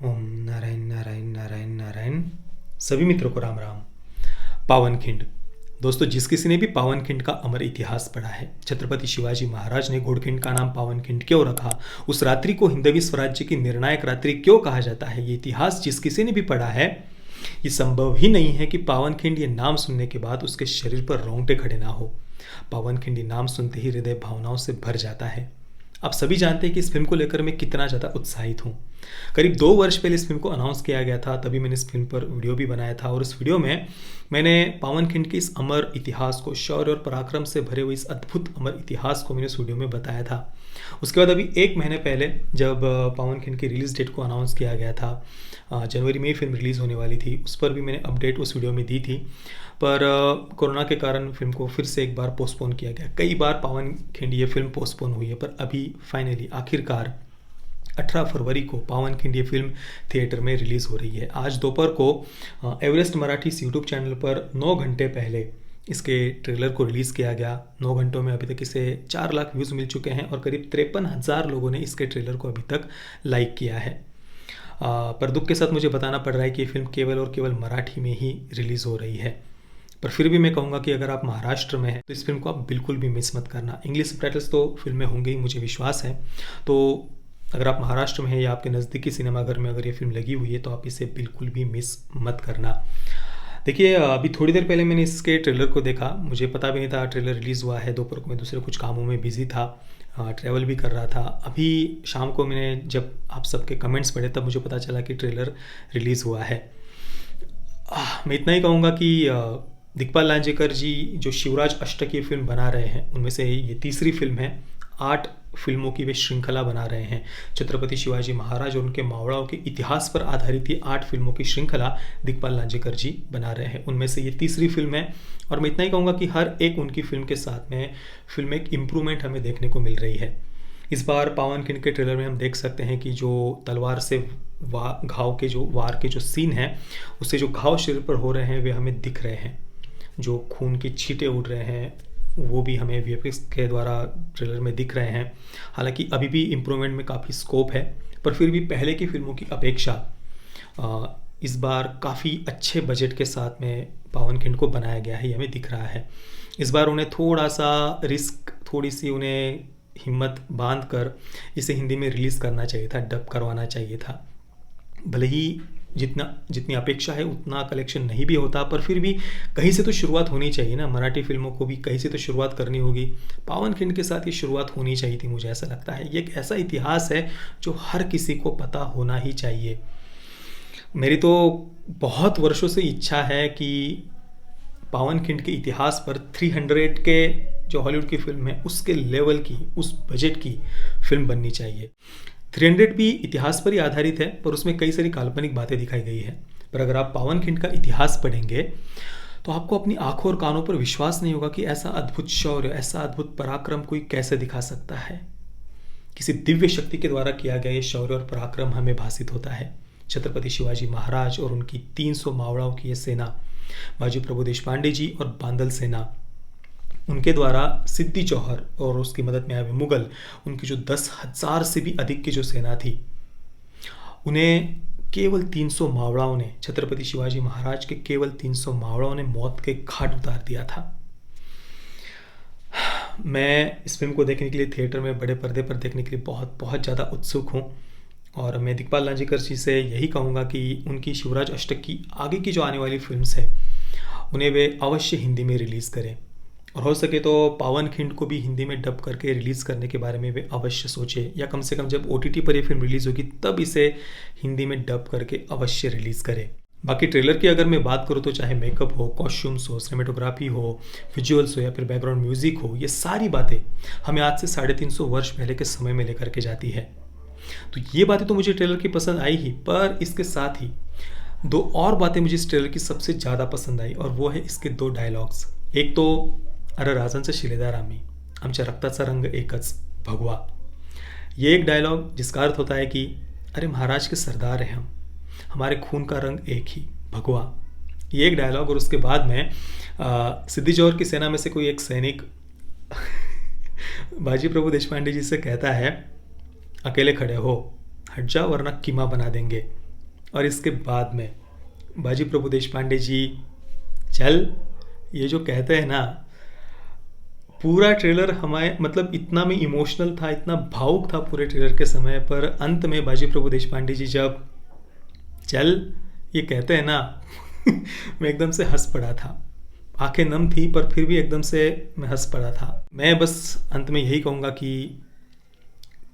ओम नारायण नारायण नारायण नारायण। सभी मित्रों को राम राम। पावनखिंड। दोस्तों, जिस किसी ने भी पावनखिंड का अमर इतिहास पढ़ा है, छत्रपति शिवाजी महाराज ने घोड़खिंड का नाम पावनखिंड क्यों रखा, उस रात्रि को हिंदवी स्वराज्य की निर्णायक रात्रि क्यों कहा जाता है, ये इतिहास जिस किसी ने भी पढ़ा है, ये संभव ही नहीं है कि पावनखिंड ये नाम सुनने के बाद उसके शरीर पर रोंगटे खड़े ना हो। पावनखिंड ये नाम सुनते ही हृदय भावनाओं से भर जाता है। आप सभी जानते हैं कि इस फिल्म को लेकर मैं कितना ज़्यादा उत्साहित हूँ। करीब 2 वर्ष पहले इस फिल्म को अनाउंस किया गया था, तभी मैंने इस फिल्म पर वीडियो भी बनाया था और उस वीडियो में मैंने पावनखिंड के इस अमर इतिहास को, शौर्य और पराक्रम से भरे हुए इस अद्भुत अमर इतिहास को मैंने इस वीडियो में बताया था। उसके बाद अभी 1 महीने पहले जब पावनखिंड की रिलीज़ डेट को अनाउंस किया गया था, जनवरी में ही फिल्म रिलीज़ होने वाली थी, उस पर भी मैंने अपडेट उस वीडियो में दी थी। पर कोरोना के कारण फिल्म को फिर से एक बार पोस्टपोन किया गया। कई बार पावनखिंड ये फिल्म पोस्टपोन हुई है, पर अभी फाइनली आखिरकार 18 फरवरी को पावनखिंड ये फिल्म थिएटर में रिलीज़ हो रही है। आज दोपहर को एवरेस्ट मराठी यूट्यूब चैनल पर 9 घंटे पहले इसके ट्रेलर को रिलीज़ किया गया। 9 घंटों में अभी तक इसे 4 लाख व्यूज़ मिल चुके हैं और करीब 53,000 लोगों ने इसके ट्रेलर को अभी तक लाइक किया है। पर दुख के साथ मुझे बताना पड़ रहा है कि ये फिल्म केवल और केवल मराठी में ही रिलीज़ हो रही है। पर फिर भी मैं कहूँगा कि अगर आप महाराष्ट्र में हैं तो इस फिल्म को आप बिल्कुल भी मिस मत करना। इंग्लिश सबटाइटल्स तो फिल्म में होंगे ही, मुझे विश्वास है। तो अगर आप महाराष्ट्र में हैं या आपके नज़दीकी सिनेमाघर में अगर ये फिल्म लगी हुई है तो आप इसे बिल्कुल भी मिस मत करना। देखिए, अभी थोड़ी देर पहले मैंने इसके ट्रेलर को देखा, मुझे पता भी नहीं था ट्रेलर रिलीज़ हुआ है। दोपहर को मैं दूसरे कुछ कामों में बिजी था, ट्रैवल भी कर रहा था। अभी शाम को मैंने जब आप सबके कमेंट्स पढ़े तब मुझे पता चला कि ट्रेलर रिलीज़ हुआ है। मैं इतना ही कहूँगा कि दिग्पाल लांजेकर जी जो शिवराज अष्टक ये फिल्म बना रहे हैं, उनमें से ये तीसरी फिल्म है। 8 फिल्मों की वे श्रृंखला बना रहे हैं। छत्रपति शिवाजी महाराज और उनके मावड़ाओं के इतिहास पर आधारित ये 8 फिल्मों की श्रृंखला दिग्पाल लांजेकर जी बना रहे हैं। उनमें से ये तीसरी फिल्म है और मैं इतना ही कहूँगा कि हर एक उनकी फिल्म के साथ में फिल्म एक इम्प्रूवमेंट हमें देखने को मिल रही है। इस बार पावनखिंड के ट्रेलर में हम देख सकते हैं कि जो तलवार से घाव के जो वार के जो सीन हैं, उससे जो घाव शरीर पर हो रहे हैं वे हमें दिख रहे हैं। जो खून की छींटे उड़ रहे हैं वो भी हमें वीएफएक्स के द्वारा ट्रेलर में दिख रहे हैं। हालांकि अभी भी इम्प्रूवमेंट में काफ़ी स्कोप है, पर फिर भी पहले की फिल्मों की अपेक्षा इस बार काफ़ी अच्छे बजट के साथ में पावनखिंड को बनाया गया है, ये हमें दिख रहा है। इस बार उन्हें थोड़ा सा रिस्क, थोड़ी सी उन्हें हिम्मत बांध कर इसे हिंदी में रिलीज़ करना चाहिए था, डब करवाना चाहिए था। भले ही जितनी अपेक्षा है उतना कलेक्शन नहीं भी होता, पर फिर भी कहीं से तो शुरुआत होनी चाहिए ना। मराठी फिल्मों को भी कहीं से तो शुरुआत करनी होगी। पावनखिंड के साथ ये शुरुआत होनी चाहिए थी, मुझे ऐसा लगता है। ये एक ऐसा इतिहास है जो हर किसी को पता होना ही चाहिए। मेरी तो बहुत वर्षों से इच्छा है कि पावनखिंड के इतिहास पर 300 के जो हॉलीवुड की फिल्म है उसके लेवल की, उस बजट की फिल्म बननी चाहिए। 300 भी इतिहास पर ही आधारित है, पर उसमें कई सारी काल्पनिक बातें दिखाई गई है। पर अगर आप पावनखिंड का इतिहास पढ़ेंगे तो आपको अपनी आंखों और कानों पर विश्वास नहीं होगा कि ऐसा अद्भुत शौर्य, ऐसा अद्भुत पराक्रम कोई कैसे दिखा सकता है। किसी दिव्य शक्ति के द्वारा किया गया ये शौर्य और पराक्रम हमें भासित होता है। छत्रपति शिवाजी महाराज और उनकी 300 मावड़ाओं की ये सेना, बाजी प्रभु देशपांडे जी और बांदल सेना, उनके द्वारा सिद्दी जौहर और उसकी मदद में आए हुए मुगल, उनकी जो 10,000 से भी अधिक की जो सेना थी, उन्हें केवल 300 मावड़ाओं ने, छत्रपति शिवाजी महाराज के केवल 300 मावड़ाओं ने मौत के घाट उतार दिया था। मैं इस फिल्म को देखने के लिए थिएटर में बड़े पर्दे पर देखने के लिए बहुत बहुत ज़्यादा उत्सुक हूँ और मैं दिग्पाल लांजेकर जी से यही कहूँगा कि उनकी शिवराज अष्टक की आगे की जो आने वाली फिल्म्स है उन्हें वे अवश्य हिंदी में रिलीज़ करें और हो सके तो पावनखिंड को भी हिंदी में डब करके रिलीज़ करने के बारे में वे अवश्य सोचें, या कम से कम जब ओटीटी पर ये फिल्म रिलीज़ होगी तब इसे हिंदी में डब करके अवश्य रिलीज़ करें। बाकी ट्रेलर की अगर मैं बात करूँ तो चाहे मेकअप हो, कॉस्ट्यूम्स हो, सिनेमेटोग्राफी हो, विजुअल्स हो या फिर बैकग्राउंड म्यूज़िक हो, ये सारी बातें हमें आज से 350 वर्ष पहले के समय में लेकर के जाती है। तो ये बातें तो मुझे ट्रेलर की पसंद आई ही, पर इसके साथ ही 2 और बातें मुझे इस ट्रेलर की सबसे ज़्यादा पसंद आई और वो है इसके 2 डायलॉग्स। एक तो अरे राजांचं शिलेदार आम्ही, आमच्या रक्ताचा रंग एकच भगवा। ये एक डायलॉग जिसका अर्थ होता है कि अरे महाराज के सरदार हैं हम, हमारे खून का रंग एक ही, भगवा। ये एक डायलॉग। और उसके बाद में सिद्दी जौहर की सेना में से कोई एक सैनिक बाजी प्रभु देशपांडे जी से कहता है, अकेले खड़े हो, हट जाओ वरना कीमा बना देंगे। और इसके बाद में बाजी प्रभु देशपांडे जी चल, ये जो कहते हैं ना, पूरा ट्रेलर हमारे मतलब इतना में इमोशनल था, इतना भावुक था पूरे ट्रेलर के समय पर। अंत में बाजी प्रभु देशपांडे जी जब चल ये कहते हैं ना मैं एकदम से हंस पड़ा था। आंखें नम थी पर फिर भी एकदम से मैं हंस पड़ा था। मैं बस अंत में यही कहूँगा कि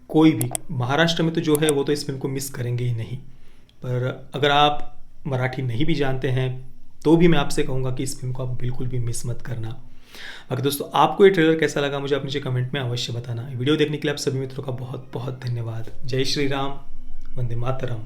कोई भी महाराष्ट्र में तो जो है वो तो इस फिल्म को मिस करेंगे ही नहीं, पर अगर आप मराठी नहीं भी जानते हैं तो भी मैं आपसे कहूँगा कि इस फिल्म को आप बिल्कुल भी मिस मत करना। बाकी दोस्तों, आपको ये ट्रेलर कैसा लगा मुझे आप नीचे कमेंट में अवश्य बताना। वीडियो देखने के लिए आप सभी मित्रों का बहुत बहुत धन्यवाद। जय श्री राम, वंदे मातरम।